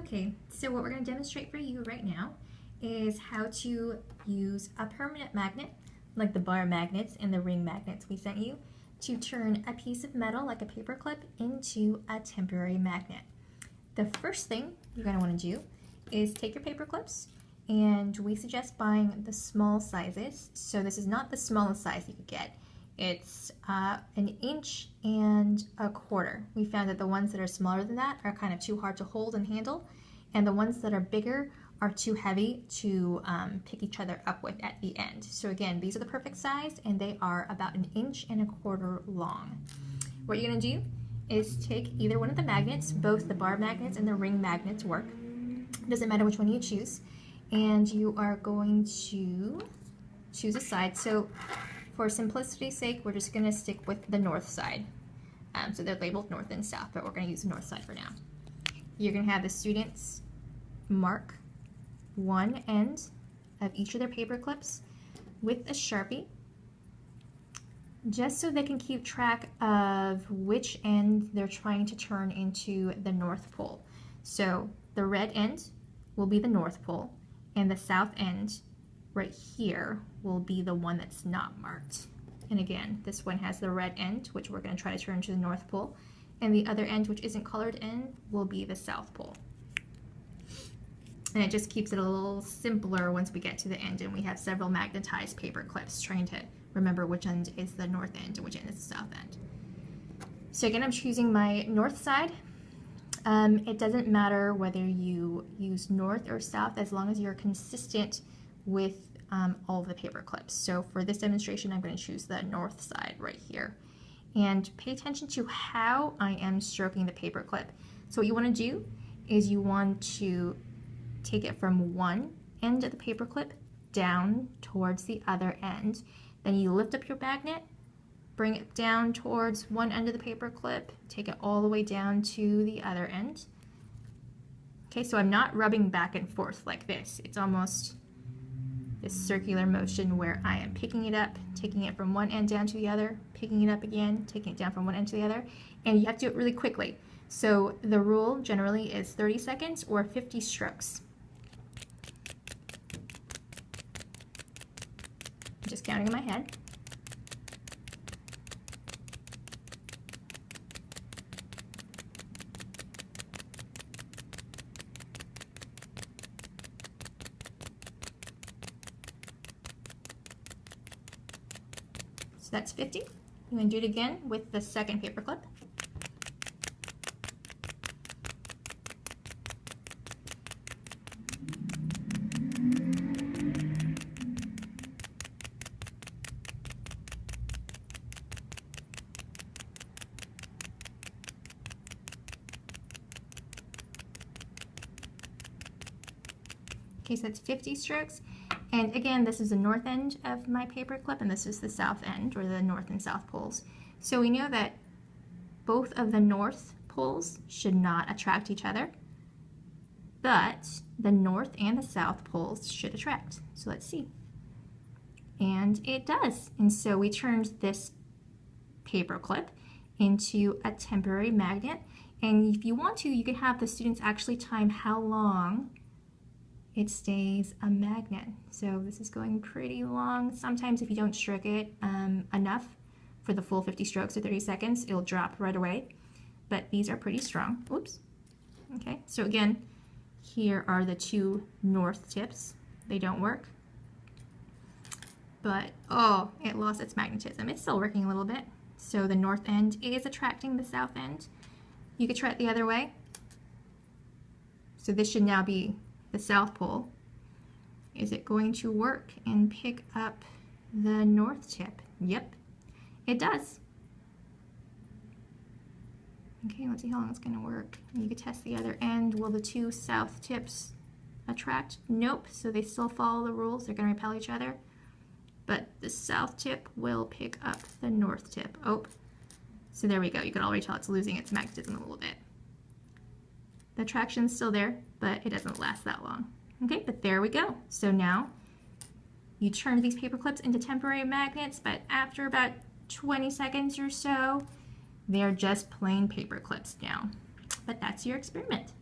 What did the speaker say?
Okay, so what we're going to demonstrate for you right now is how to use a permanent magnet, like the bar magnets and the ring magnets we sent you, to turn a piece of metal, like a paper clip, into a temporary magnet. The first thing you're going to want to do is take your paper clips, and we suggest buying the small sizes. So this is not the smallest size you could get. It's 1 inch and 1/4. We found that the ones that are smaller than that are kind of too hard to hold and handle, and the ones that are bigger are too heavy to pick each other up with at the end. So again, these are the perfect size, and they are about 1 inch and 1/4 long. What you're going to do is take either one of the magnets. Both the bar magnets and the ring magnets work. Doesn't matter which one you choose. And you are going to choose a side. So for simplicity's sake, we're just going to stick with the north side. So they're labeled north and south, but we're going to use the north side for now. You're going to have the students mark one end of each of their paper clips with a Sharpie, just so they can keep track of which end they're trying to turn into the North Pole. So the red end will be the North Pole, and the south end right here will be the one that's not marked. And again, this one has the red end, which we're going to try to turn to the North Pole, and the other end, which isn't colored in, will be the South Pole. And it just keeps it a little simpler once we get to the end and we have several magnetized paper clips, trying to remember which end is the north end and which end is the south end. So again, I'm choosing my north side. It doesn't matter whether you use north or south, as long as you're consistent with all of the paper clips. So for this demonstration, I'm going to choose the north side right here. And pay attention to how I am stroking the paper clip. So what you want to do is you want to take it from one end of the paper clip down towards the other end. Then you lift up your magnet, bring it down towards one end of the paper clip, take it all the way down to the other end. Okay, so I'm not rubbing back and forth like this. It's almost this circular motion where I am picking it up, taking it from one end down to the other, picking it up again, taking it down from one end to the other, and you have to do it really quickly. So the rule generally is 30 seconds or 50 strokes. I'm just counting in my head. So that's 50. You can do it again with the second paper clip. Okay, so that's 50 strokes. And again, this is the north end of my paper clip, and this is the south end, or the north and south poles. So we know that both of the north poles should not attract each other, but the north and the south poles should attract. So let's see. And it does. And so we turned this paper clip into a temporary magnet. And if you want to, you can have the students actually time how long it stays a magnet. So this is going pretty long. Sometimes if you don't stroke it enough for the full 50 strokes or 30 seconds, it'll drop right away. But these are pretty strong. Oops. Okay, so again, here are the two north tips. They don't work. But, oh, it lost its magnetism. It's still working a little bit. So the north end is attracting the south end. You could try it the other way. So this should now be the south pole. Is it going to work and pick up the north tip? Yep, it does. Okay, let's see how long it's going to work. You could test the other end. Will the two south tips attract? Nope, so they still follow the rules. They're going to repel each other. But the south tip will pick up the north tip. Oh, so there we go. You can already tell it's losing its magnetism a little bit. The attraction's still there, but it doesn't last that long. Okay, but there we go. So now you turn these paper clips into temporary magnets, but after about 20 seconds or so, they're just plain paper clips now. But that's your experiment.